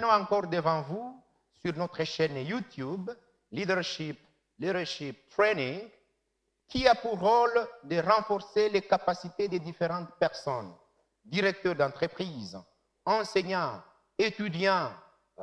terminons encore devant vous sur notre chaîne YouTube, Leadership Training, qui a pour rôle de renforcer les capacités des différentes personnes, directeurs d'entreprise, enseignants, étudiants,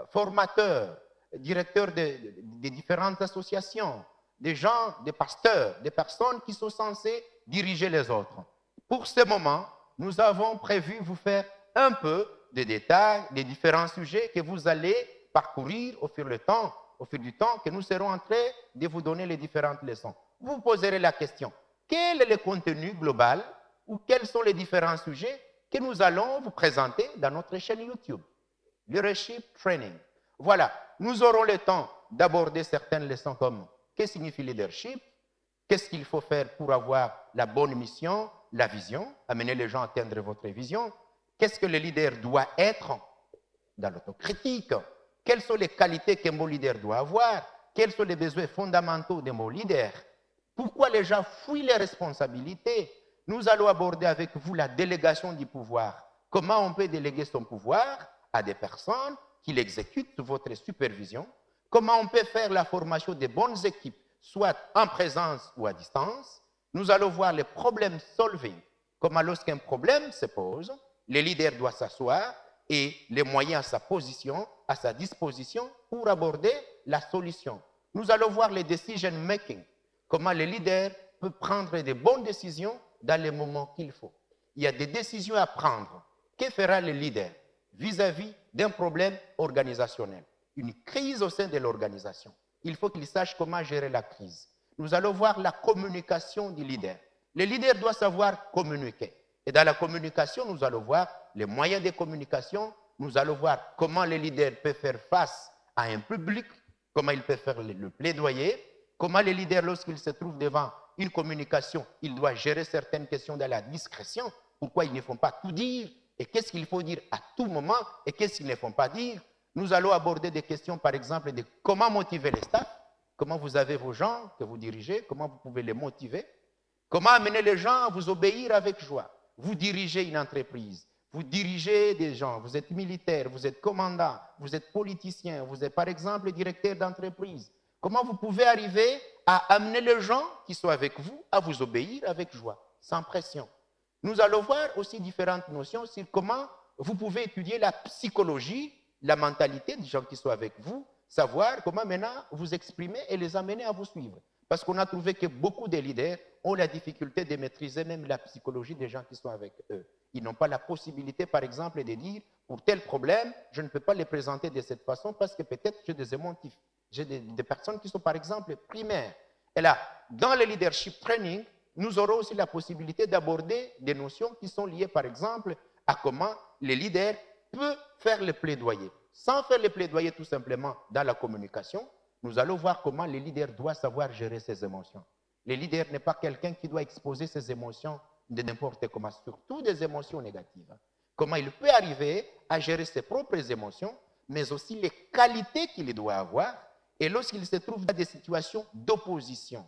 formateurs, directeurs des différentes associations, des gens, des pasteurs, des personnes qui sont censées diriger les autres. Pour ce moment, nous avons prévu vous faire un peu de détails des différents sujets que vous allez parcourir au fil du temps que nous serons en train de vous donner les différentes leçons. Vous poserez la question, quel est le contenu global ou quels sont les différents sujets que nous allons vous présenter dans notre chaîne YouTube, Leadership Training. Voilà, nous aurons le temps d'aborder certaines leçons comme que signifie leadership, qu'est-ce qu'il faut faire pour avoir la bonne mission, la vision, amener les gens à atteindre votre vision, qu'est-ce que le leader doit être dans l'autocritique, quelles sont les qualités qu'un bon leader doit avoir, quels sont les besoins fondamentaux d'un bon leader, pourquoi les gens fuient les responsabilités. Nous allons aborder avec vous la délégation du pouvoir. Comment on peut déléguer son pouvoir à des personnes qui l'exécutent sous votre supervision. Comment on peut faire la formation de bonnes équipes, soit en présence ou à distance. Nous allons voir les problèmes solving. Comment lorsqu'un problème se pose, le leader doit s'asseoir et les moyens à sa disposition pour aborder la solution. Nous allons voir les decision making. Comment le leader peut prendre des bonnes décisions dans les moments qu'il faut. Il y a des décisions à prendre. Que fera le leader vis-à-vis d'un problème organisationnel, une crise au sein de l'organisation? Il faut qu'il sache comment gérer la crise. Nous allons voir la communication du leader. Le leader doit savoir communiquer. Et dans la communication, nous allons voir les moyens de communication. Nous allons voir comment le leader peut faire face à un public, comment il peut faire le plaidoyer, comment le leader, lorsqu'il se trouve devant une communication, il doit gérer certaines questions dans la discrétion. Pourquoi ils ne font pas tout dire? Et qu'est-ce qu'il faut dire à tout moment? Et qu'est-ce qu'ils ne font pas dire? Nous allons aborder des questions, par exemple, de comment motiver les staffs, comment vous avez vos gens que vous dirigez, comment vous pouvez les motiver, comment amener les gens à vous obéir avec joie. Vous dirigez une entreprise, vous dirigez des gens, vous êtes militaire, vous êtes commandant, vous êtes politicien, vous êtes par exemple directeur d'entreprise. Comment vous pouvez arriver à amener les gens qui sont avec vous à vous obéir avec joie, sans pression. Nous allons voir aussi différentes notions sur comment vous pouvez étudier la psychologie, la mentalité des gens qui sont avec vous, savoir comment maintenant vous exprimer et les amener à vous suivre. Parce qu'on a trouvé que beaucoup de leaders ont la difficulté de maîtriser même la psychologie des gens qui sont avec eux. Ils n'ont pas la possibilité, par exemple, de dire, pour tel problème, je ne peux pas les présenter de cette façon parce que peut-être j'ai des émotifs. J'ai des personnes qui sont, par exemple, primaires. Et là, dans le leadership training, nous aurons aussi la possibilité d'aborder des notions qui sont liées, par exemple, à comment le leader peut faire le plaidoyer. Sans faire le plaidoyer tout simplement dans la communication, nous allons voir comment le leader doit savoir gérer ses émotions. Le leader n'est pas quelqu'un qui doit exposer ses émotions de n'importe comment, surtout des émotions négatives. Comment il peut arriver à gérer ses propres émotions, mais aussi les qualités qu'il doit avoir, et lorsqu'il se trouve dans des situations d'opposition,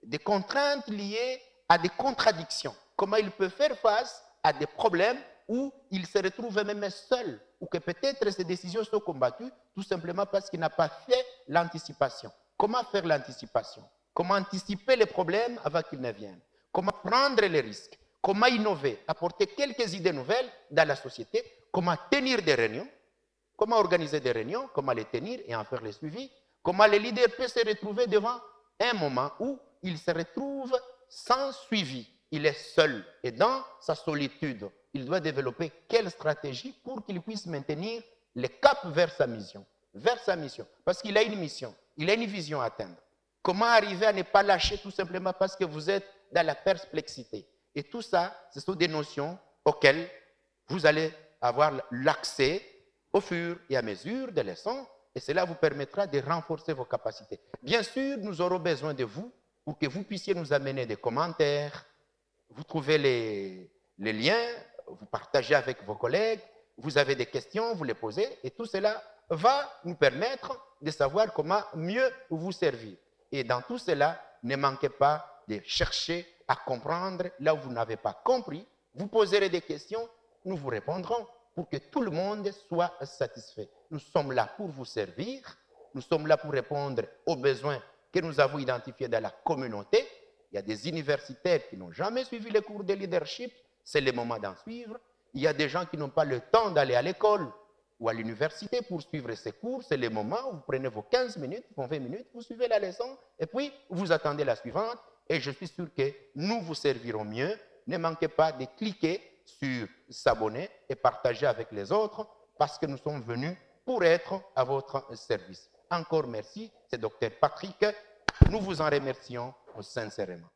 des contraintes liées à des contradictions, comment il peut faire face à des problèmes où il se retrouve même seul, ou que peut-être ses décisions sont combattues tout simplement parce qu'il n'a pas fait l'anticipation. Comment faire l'anticipation? Comment anticiper les problèmes avant qu'ils ne viennent? Comment prendre les risques? Comment innover? Apporter quelques idées nouvelles dans la société? Comment tenir des réunions? Comment organiser des réunions? Comment les tenir et en faire les suivis? Comment le leader peut se retrouver devant un moment où il se retrouve sans suivi? Il est seul et dans sa solitude. Il doit développer quelle stratégie pour qu'il puisse maintenir le cap vers sa mission? Vers sa mission. Parce qu'il a une mission, il a une vision à atteindre. Comment arriver à ne pas lâcher tout simplement parce que vous êtes dans la perplexité? Et tout ça, ce sont des notions auxquelles vous allez avoir l'accès au fur et à mesure des leçons, et cela vous permettra de renforcer vos capacités. Bien sûr, nous aurons besoin de vous pour que vous puissiez nous amener des commentaires, vous trouvez les liens, vous partagez avec vos collègues, vous avez des questions, vous les posez, et tout cela va nous permettre de savoir comment mieux vous servir. Et dans tout cela, ne manquez pas de chercher à comprendre là où vous n'avez pas compris. Vous poserez des questions, nous vous répondrons pour que tout le monde soit satisfait. Nous sommes là pour vous servir, nous sommes là pour répondre aux besoins que nous avons identifiés dans la communauté. Il y a des universitaires qui n'ont jamais suivi les cours de leadership, c'est le moment d'en suivre. Il y a des gens qui n'ont pas le temps d'aller à l'école ou à l'université pour suivre ces cours, c'est le moment où vous prenez vos 15 minutes, vos 20 minutes, vous suivez la leçon et puis vous attendez la suivante et je suis sûr que nous vous servirons mieux. Ne manquez pas de cliquer sur s'abonner et partager avec les autres parce que nous sommes venus pour être à votre service. Encore merci, c'est Dr Patrick. Nous vous en remercions sincèrement.